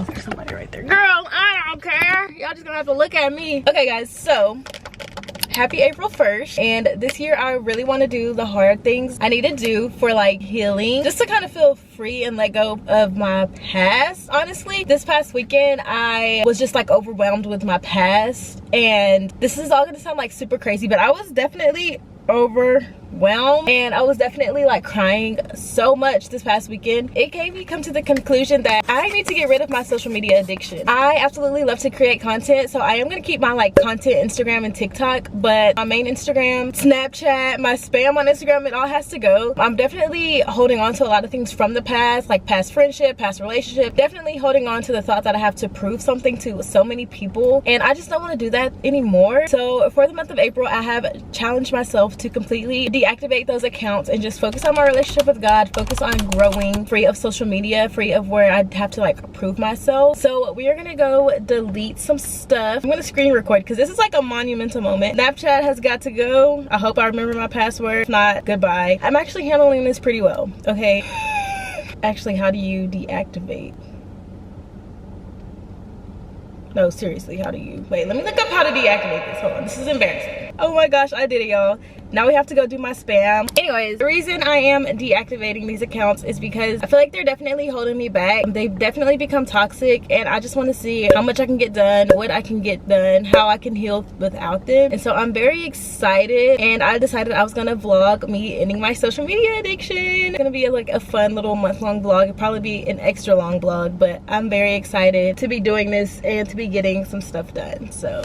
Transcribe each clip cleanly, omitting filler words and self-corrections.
Oh, there's somebody right there. Girl, I don't care. Y'all just gonna have to look at me. Okay, guys, so happy April 1st, and this year I really want to do the hard things I need to do for like healing, just to kind of feel free and let go of my past. Honestly, this past weekend I was just like overwhelmed with my past, and this is all gonna sound like super crazy, but I was definitely overwhelmed, and I was definitely like crying so much this past weekend. It made me come to the conclusion that I need to get rid of my social media addiction. I absolutely love to create content, so I am gonna keep my like content Instagram and TikTok, but my main Instagram, Snapchat, my spam on Instagram, it all has to go. I'm definitely holding on to a lot of things from the past, like past friendship, past relationship, definitely holding on to the thought that I have to prove something to so many people, and I just don't want to do that anymore. So for the month of April, I have challenged myself to completely deactivate those accounts and just focus on my relationship with God, focus on growing, free of social media, free of where I'd have to like prove myself. So we are gonna go delete some stuff. I'm gonna screen record because this is like a monumental moment. Snapchat has got to go. I hope I remember my password. If not, goodbye. I'm actually handling this pretty well, okay? Actually, how do you deactivate? No, seriously, how do you? Wait, let me look up how to deactivate this. Hold on, this is embarrassing. Oh my gosh, I did it, y'all. Now we have to go do my spam. Anyways, the reason I am deactivating these accounts is because I feel like they're definitely holding me back. They've definitely become toxic, and I just want to see how much I can get done, what I can get done, how I can heal without them. And so I'm very excited, and I decided I was gonna vlog me ending my social media addiction. It's gonna be like a fun little month-long vlog. It'll probably be an extra long vlog, but I'm very excited to be doing this and to be getting some stuff done. So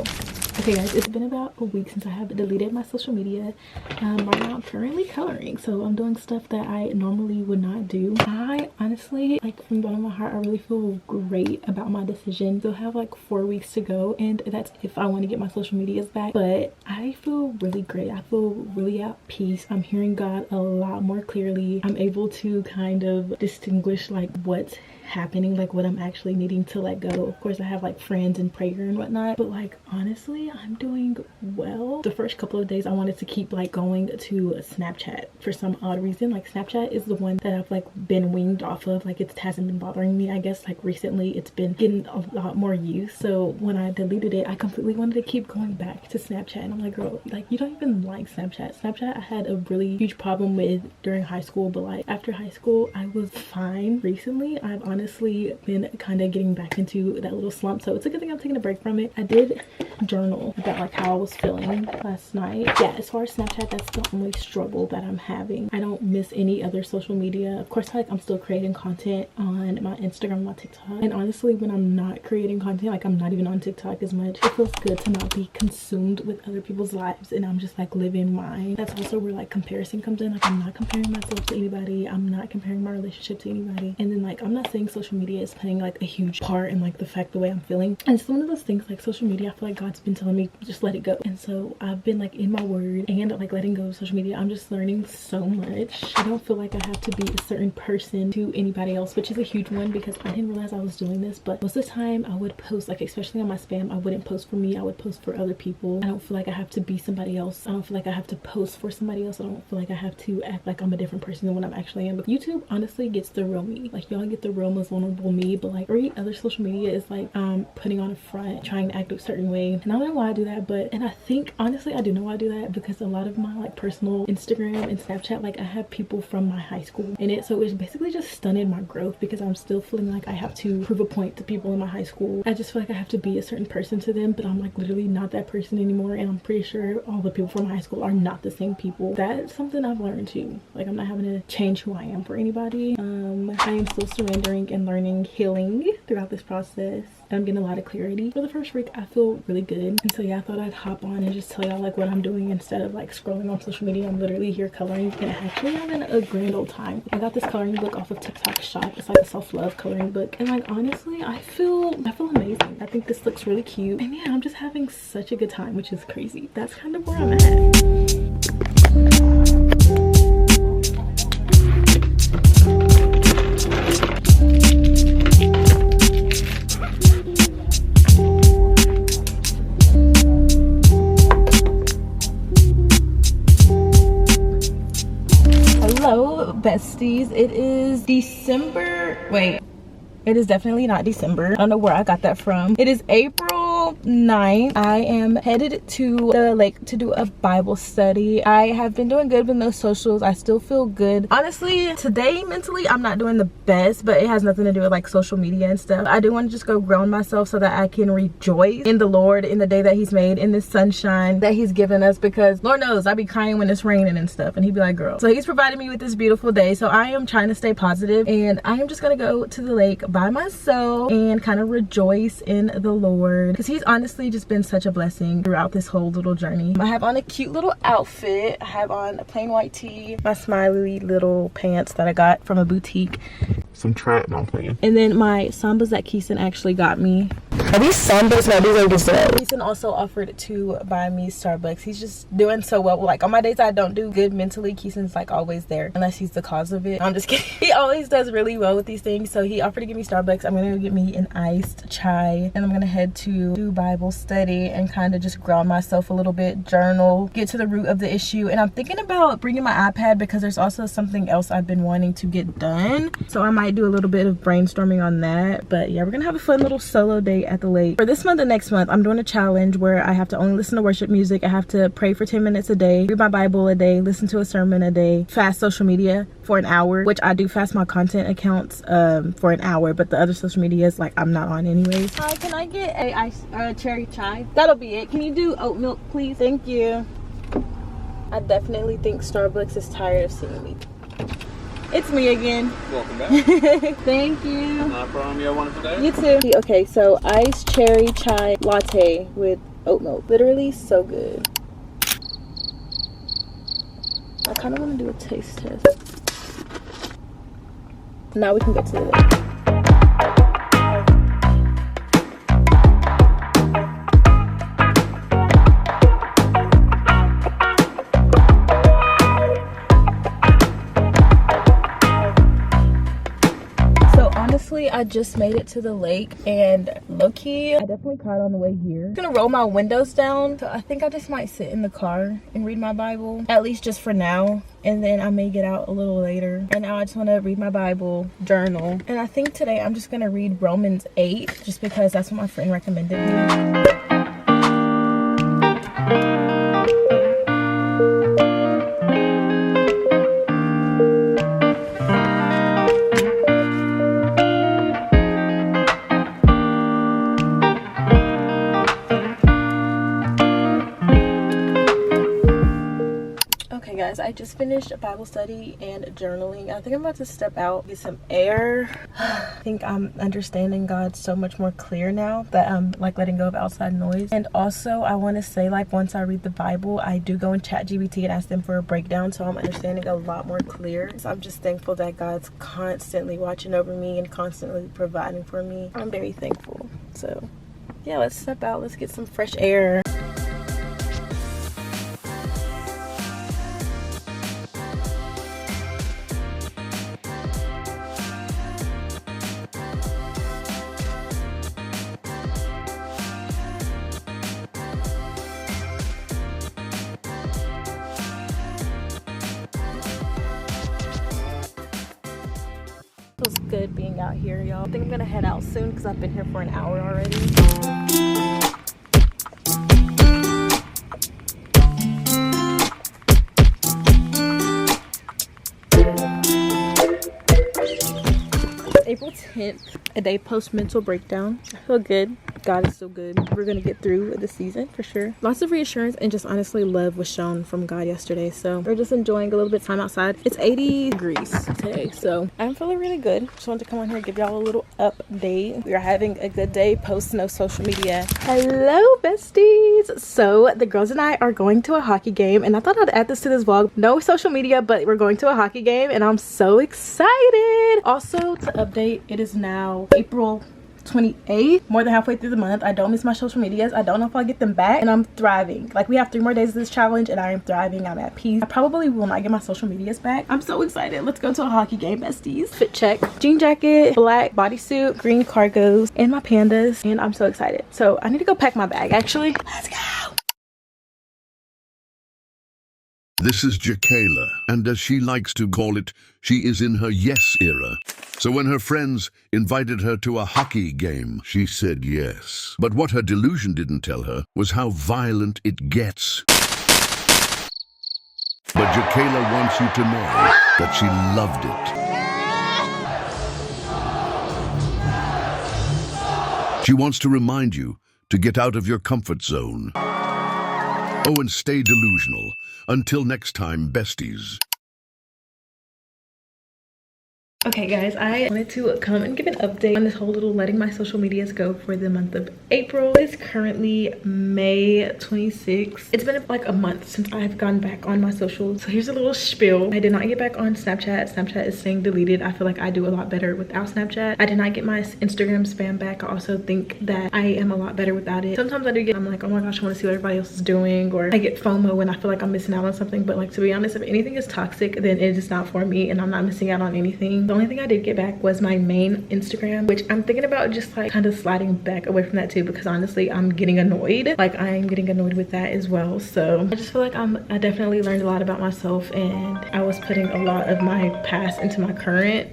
okay guys, it's been about a week since I have deleted my social media. Right now I'm currently coloring, so I'm doing stuff that I normally would not do. I honestly, like from the bottom of my heart, I really feel great about my decision. Still have like 4 weeks to go, and that's if I want to get my social medias back, but I feel really great. I feel really at peace. I'm hearing God a lot more clearly. I'm able to kind of distinguish like what's happening, like what I'm actually needing to let go. Of course I have like friends and prayer and whatnot, but like honestly I'm doing well. The first couple of days I wanted to keep like going to Snapchat for some odd reason. Like Snapchat is the one that I've like been weaned off of. Like it hasn't been bothering me. I guess like recently it's been getting a lot more use, so when I deleted it I completely wanted to keep going back to Snapchat, and I'm like, girl, like you don't even like Snapchat. Snapchat I had a really huge problem with during high school, but like after high school I was fine. Recently I've honestly been kind of getting back into that little slump, so it's a good thing I'm taking a break from it. I did journal about like how I was feeling last night. Yeah, as far as Snapchat, that's the only struggle that I'm having. I don't miss any other social media. Of course, like I'm still creating content on my Instagram and my TikTok, and honestly when I'm not creating content, like I'm not even on TikTok as much, it feels good to not be consumed with other people's lives, and I'm just like living mine. That's also where like comparison comes in. Like I'm not comparing myself to anybody, I'm not comparing my relationship to anybody, and then like I'm not saying social media is playing like a huge part in like the way I'm feeling. And it's one of those things, like social media, I feel like God's been telling me just let it go, and so I've been like in my word and like letting go of social media. I'm just learning so much. I don't feel like I have to be a certain person to anybody else, which is a huge one because I didn't realize I was doing this, but most of the time I would post, like especially on my spam, I wouldn't post for me, I would post for other people. I don't feel like I have to be somebody else. I don't feel like I have to post for somebody else. I don't feel like I have to act like I'm a different person than what I'm actually am. But YouTube honestly gets the real me. Like y'all get the real most vulnerable me, but like every other social media is like putting on a front, trying to act a certain way, and I don't know why I do that, but and I think honestly I do know why I do that, because a lot of my like personal Instagram and Snapchat, like I have people from my high school in it, so it's basically just stunted my growth because I'm still feeling like I have to prove a point to people in my high school. I just feel like I have to be a certain person to them, but I'm like literally not that person anymore, and I'm pretty sure all the people from high school are not the same people. That's something I've learned too. Like I'm not having to change who I am for anybody. I am still surrendering and learning healing throughout this process. I'm getting a lot of clarity. For the first week I feel really good, and so yeah, I thought I'd hop on and just tell y'all like what I'm doing instead of like scrolling on social media. I'm literally here coloring and actually having a grand old time. I got this coloring book off of TikTok Shop. It's like a self-love coloring book, and like honestly I feel amazing. I think this looks really cute, and yeah, I'm just having such a good time, which is crazy. That's kind of where I'm at. Hello besties, it is December, wait, It is definitely not December. I don't know where I got that from. It is April 9th. I am headed to the lake to do a Bible study. I have been doing good with no socials. I still feel good. Honestly, today mentally I'm not doing the best, but it has nothing to do with like social media and stuff. I do want to just go ground myself so that I can rejoice in the Lord, in the day that he's made, in this sunshine that he's given us, because Lord knows I be crying when it's raining and stuff, and he'd be like, girl. So he's provided me with this beautiful day, so I am trying to stay positive, and I am just gonna go to the lake by myself and kind of rejoice in the Lord, because he's honestly just been such a blessing throughout this whole little journey. I have on a cute little outfit. I have on a plain white tee, my smiley little pants that I got from a boutique, some trap on playing, and then my Sambas that Keeson actually got me. are these Sambas? No, these are Gazelle. Keeson also offered to buy me Starbucks. He's just doing so well. Like on my days I don't do good mentally, Keeson's like always there, unless he's the cause of it. I'm just kidding. He always does really well with these things, so he offered to give me Starbucks. I'm gonna go get me an iced chai, and I'm gonna head to do Bible study and kind of just ground myself a little bit, journal, get to the root of the issue. And I'm thinking about bringing my iPad, because there's also something else I've been wanting to get done, so I might do a little bit of brainstorming on that. But yeah, we're gonna have a fun little solo day at the lake. For this month and next month, I'm doing a challenge where I have to only listen to worship music. I have to pray for 10 minutes a day, read my Bible a day, listen to a sermon a day, fast social media for an hour, which I do fast my content accounts for an hour, but the other social medias like I'm not on anyways. Hi, can I get a cherry chai? That'll be it. Can you do oat milk, please? Thank you. I definitely think Starbucks is tired of seeing me. It's me again. Welcome back. Thank you. No problem. You have a wonderful day. You too. Okay, so iced cherry chai latte with oat milk. Literally so good. I kind of want to do a taste test. Now we can go to the lake. I just made it to the lake, and low-key I definitely cried on the way here. I'm gonna roll my windows down, so I think I just might sit in the car and read my Bible, at least just for now, and then I may get out a little later. And now I just want to read my Bible, journal, and I think today I'm just gonna read Romans 8 just because that's what my friend recommended me. Guys, I just finished Bible study and journaling. I think I'm about to step out, get some air. I think I'm understanding God so much more clear now that I'm like letting go of outside noise. And also I want to say, like, once I read the Bible, I do go in ChatGPT and ask them for a breakdown, so I'm understanding a lot more clear. So I'm just thankful that God's constantly watching over me and constantly providing for me. I'm very thankful. So yeah, let's step out, let's get some fresh air. Feels good being out here, y'all. I think I'm gonna head out soon because I've been here for an hour already. April 10th, a day post mental breakdown. I feel good. God is so good. We're gonna get through the season for sure. Lots of reassurance and just honestly love was shown from God yesterday, so we're just enjoying a little bit of time outside. It's 80 degrees today, so I'm feeling really good. Just wanted to come on here and give y'all a little update. We are having a good day post no social media. Hello besties. So the girls and I are going to a hockey game, and I thought I'd add this to this vlog. No social media, but we're going to a hockey game and I'm so excited. Also, to update, it is now April 28th, more than halfway through the month. I don't miss my social medias. I don't know if I'll get them back, and I'm thriving. Like, we have 3 more days of this challenge and I am thriving. I'm at peace. I probably will not get my social medias back. I'm so excited. Let's go to a hockey game, besties. Fit check: jean jacket, black bodysuit, green cargos, and my pandas, and I'm so excited. So I need to go pack my bag actually. Let's go. This is Jacayla, and as she likes to call it, she is in her yes era. So when her friends invited her to a hockey game, she said yes. But what her delusion didn't tell her was how violent it gets. But Jacayla wants you to know that she loved it. She wants to remind you to get out of your comfort zone. Oh, and stay delusional. Until next time, besties. Okay guys, I wanted to come and give an update on this whole little letting my social medias go for the month of April. It's currently May 26th. It's been like a month since I've gone back on my socials. So here's a little spiel. I did not get back on Snapchat. Snapchat is saying deleted. I feel like I do a lot better without Snapchat. I did not get my Instagram spam back. I also think that I am a lot better without it. Sometimes I do get, I'm like, oh my gosh, I want to see what everybody else is doing, or I get FOMO when I feel like I'm missing out on something. But like, to be honest, if anything is toxic, then it is not for me and I'm not missing out on anything. The only thing I did get back was my main Instagram, which I'm thinking about just like kind of sliding back away from that too, because honestly I'm getting annoyed. Like, I'm getting annoyed with that as well. So I just feel like I definitely learned a lot about myself, and I was putting a lot of my past into my current.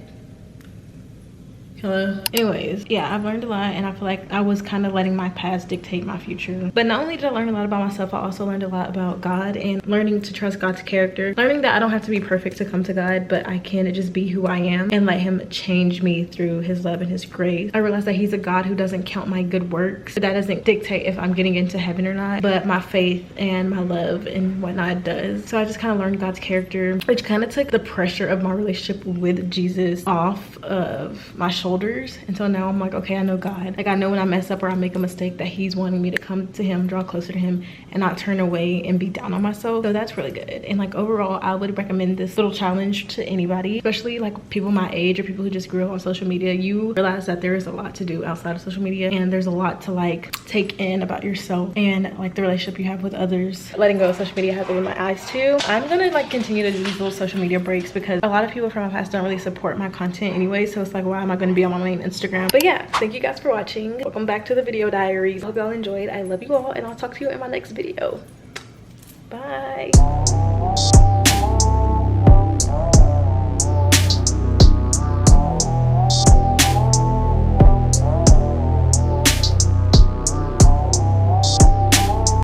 Anyways, yeah, I've learned a lot, and I feel like I was kind of letting my past dictate my future. But not only did I learn a lot about myself, I also learned a lot about God, and learning to trust God's character, learning that I don't have to be perfect to come to God, but I can just be who I am and let him change me through his love and his grace. I realized that he's a God who doesn't count my good works. That doesn't dictate if I'm getting into heaven or not, but my faith and my love and whatnot does. So I just kind of learned God's character, which kind of took the pressure of my relationship with Jesus off of my shoulders. And so now I'm like, okay, I know God. Like, I know when I mess up or I make a mistake that he's wanting me to come to him, draw closer to him, and not turn away and be down on myself. So that's really good. And like, overall, I would recommend this little challenge to anybody, especially like people my age or people who just grew up on social media. You realize that there is a lot to do outside of social media, and there's a lot to like take in about yourself and like the relationship you have with others. Letting go of social media has opened my eyes too. I'm gonna like continue to do these little social media breaks because a lot of people from my past don't really support my content anyway. So it's like, why am I gonna be on my main Instagram? But yeah, thank you guys for watching. Welcome back to the video diaries. Hope y'all enjoyed. I love you all, and I'll talk to you in my next video. Bye.